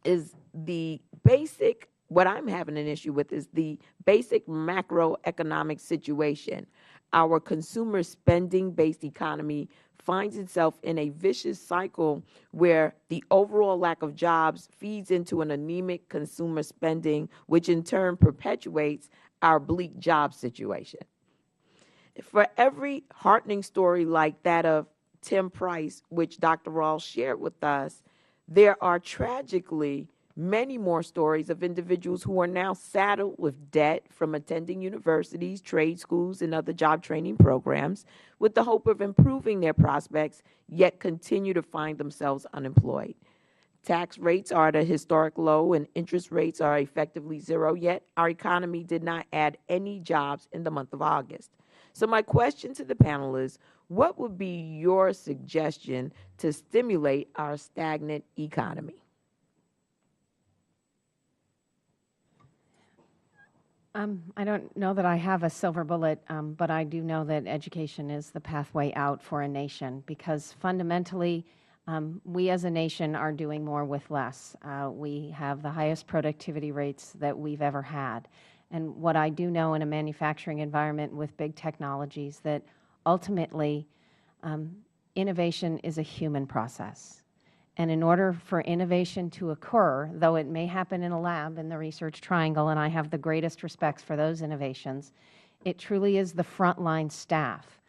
is the basic, what I'm having an issue with is the basic macroeconomic situation. Our consumer spending-based economy finds itself in a vicious cycle where the overall lack of jobs feeds into an anemic consumer spending, which in turn perpetuates our bleak job situation. For every heartening story like that of Tim Price, which Dr. Rawls shared with us, there are tragically many more stories of individuals who are now saddled with debt from attending universities, trade schools, and other job training programs with the hope of improving their prospects, yet continue to find themselves unemployed. Tax rates are at a historic low and interest rates are effectively zero, yet our economy did not add any jobs in the month of August. So my question to the panel is, what would be your suggestion to stimulate our stagnant economy? I don't know that I have a silver bullet, but I do know that education is the pathway out for a nation, because fundamentally, we as a nation are doing more with less. We have the highest productivity rates that we've ever had. And what I do know in a manufacturing environment with big technologies, that ultimately innovation is a human process. And in order for innovation to occur, though it may happen in a lab in the research triangle, and I have the greatest respects for those innovations, it truly is the frontline staff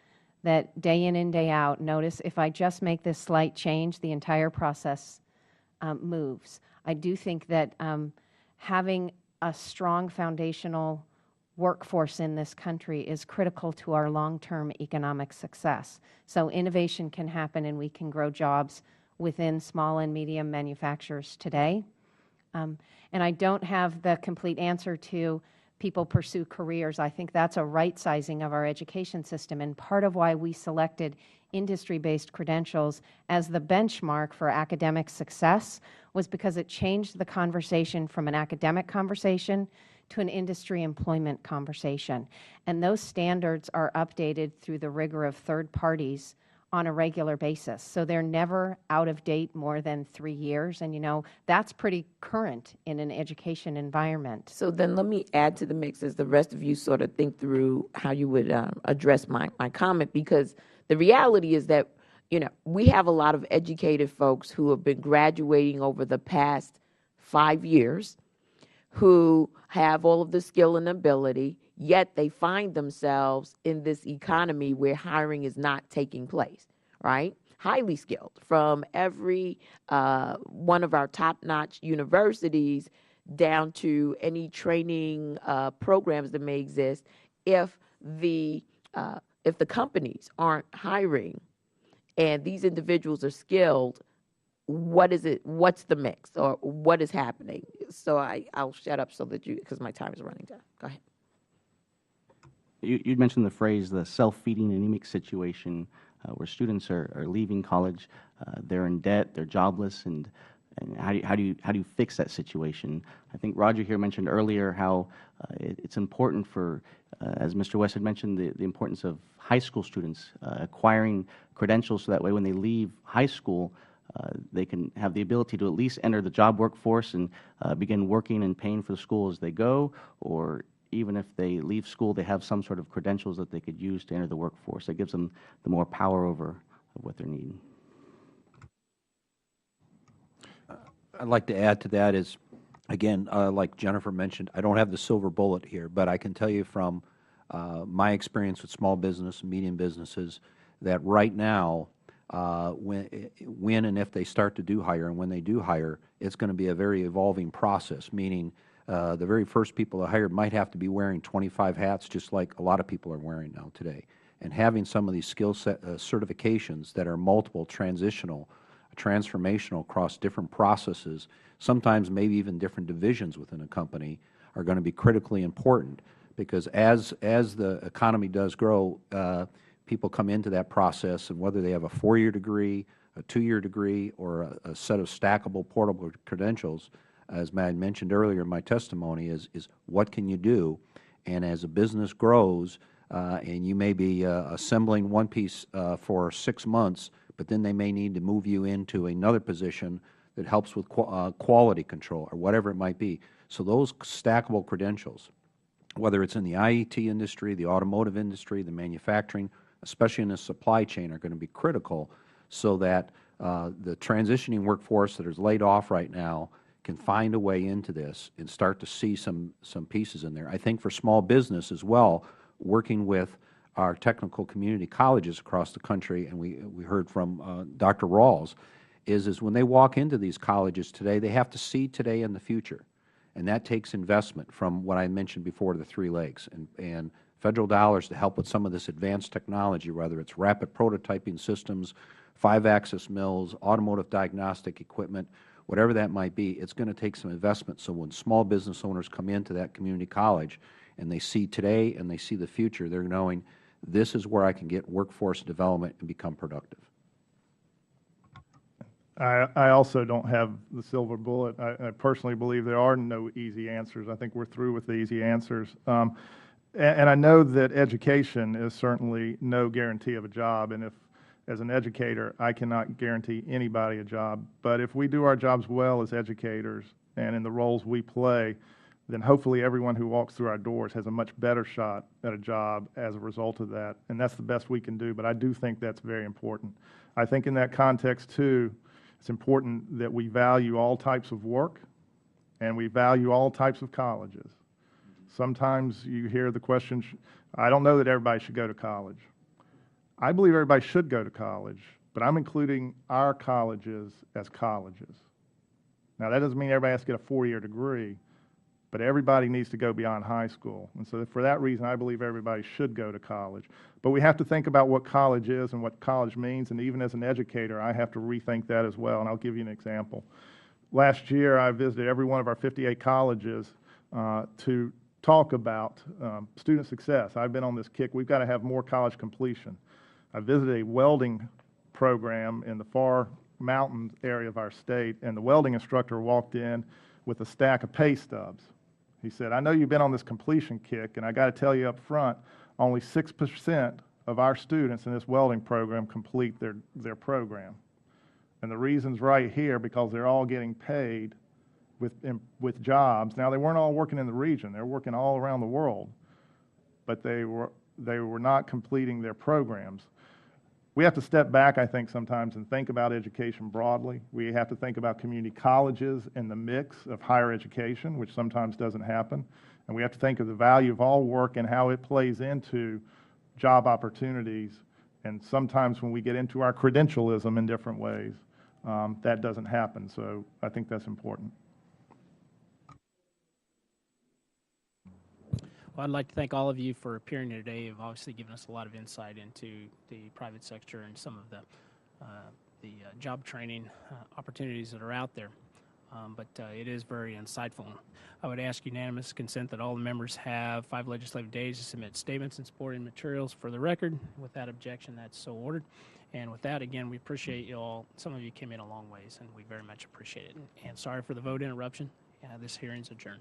that day in and day out notice, if I just make this slight change, the entire process moves. I do think that having a strong foundational workforce in this country is critical to our long-term economic success. So innovation can happen and we can grow jobs within small and medium manufacturers today. And I don't have the complete answer to people pursue careers. I think that's a right sizing of our education system, and part of why we selected industry-based credentials as the benchmark for academic success was because it changed the conversation from an academic conversation to an industry employment conversation. And those standards are updated through the rigor of third parties on a regular basis. So they're never out of date more than 3 years. And, you know, that's pretty current in an education environment. So then let me add to the mix as the rest of you sort of think through how you would address my comment, because the reality is that, you know, we have a lot of educated folks who have been graduating over the past 5 years who have all of the skill and ability, yet they find themselves in this economy where hiring is not taking place, right? Highly skilled from every one of our top-notch universities down to any training programs that may exist. If the companies aren't hiring and these individuals are skilled, what is it? What's the mix, or what is happening? So I'll shut up so that because my time is running down. Go ahead. You mentioned the phrase, the self-feeding anemic situation, where students are leaving college, they're in debt, they're jobless, and how do you fix that situation? I think Roger here mentioned earlier how it's important for, as Mr. West had mentioned, the importance of high school students acquiring credentials so that way when they leave high school, they can have the ability to at least enter the job workforce and begin working and paying for the school as they go, or even if they leave school, they have some sort of credentials that they could use to enter the workforce. That gives them the more power over what they're needing. I'd like to add to that is, again, like Jennifer mentioned, I don't have the silver bullet here, but I can tell you from my experience with small business and medium businesses that right now, when and if they start to do hire, and when they do hire, it's going to be a very evolving process, meaning the very first people to hire might have to be wearing 25 hats, just like a lot of people are wearing now today. And having some of these skill set certifications that are multiple, transformational across different processes, sometimes maybe even different divisions within a company, are going to be critically important, because as the economy does grow, people come into that process, and whether they have a 4-year degree, a 2-year degree, or a set of stackable portable credentials, as I mentioned earlier in my testimony, is what can you do? And as a business grows, and you may be assembling one piece for 6 months, but then they may need to move you into another position that helps with quality control or whatever it might be. So those stackable credentials, whether it's in the IET industry, the automotive industry, the manufacturing, especially in the supply chain, are going to be critical so that the transitioning workforce that is laid off right now can find a way into this and start to see some pieces in there. I think for small business as well, working with our technical community colleges across the country, and we heard from Dr. Rawls, is when they walk into these colleges today, they have to see today and the future. And that takes investment from what I mentioned before, the 3 legs, and Federal dollars to help with some of this advanced technology, whether it's rapid prototyping systems, 5-axis mills, automotive diagnostic equipment, whatever that might be. It's going to take some investment. So when small business owners come into that community college and they see today and they see the future, they're knowing this is where I can get workforce development and become productive. I also don't have the silver bullet. I personally believe there are no easy answers. I think we're through with the easy answers. And I know that education is certainly no guarantee of a job. And if, as an educator, I cannot guarantee anybody a job. But if we do our jobs well as educators and in the roles we play, then hopefully everyone who walks through our doors has a much better shot at a job as a result of that. And that's the best we can do. But I do think that's very important. I think in that context, too, it's important that we value all types of work and we value all types of colleges. Sometimes you hear the question, I don't know that everybody should go to college. I believe everybody should go to college, but I'm including our colleges as colleges. Now, that doesn't mean everybody has to get a 4-year degree, but everybody needs to go beyond high school. And so for that reason, I believe everybody should go to college. But we have to think about what college is and what college means, and even as an educator, I have to rethink that as well, and I'll give you an example. Last year, I visited every one of our 58 colleges to talk about student success. I've been on this kick. We've got to have more college completion. I visited a welding program in the far mountain area of our state, and the welding instructor walked in with a stack of pay stubs. He said, I know you've been on this completion kick, and I got to tell you up front, only 6% of our students in this welding program complete their program. And the reason's right here, because they're all getting paid with jobs. Now, they weren't all working in the region. They were working all around the world, but they were not completing their programs. We have to step back, I think, sometimes and think about education broadly. We have to think about community colleges in the mix of higher education, which sometimes doesn't happen. And we have to think of the value of all work and how it plays into job opportunities. And sometimes when we get into our credentialism in different ways, that doesn't happen. So I think that's important. Well, I'd like to thank all of you for appearing here today. You've obviously given us a lot of insight into the private sector and some of the job training opportunities that are out there. But it is very insightful. I would ask unanimous consent that all the members have 5 legislative days to submit statements and supporting materials for the record. Without objection, that's so ordered. And with that, again, we appreciate you all. Some of you came in a long ways, and we very much appreciate it. And sorry for the vote interruption. This hearing's adjourned.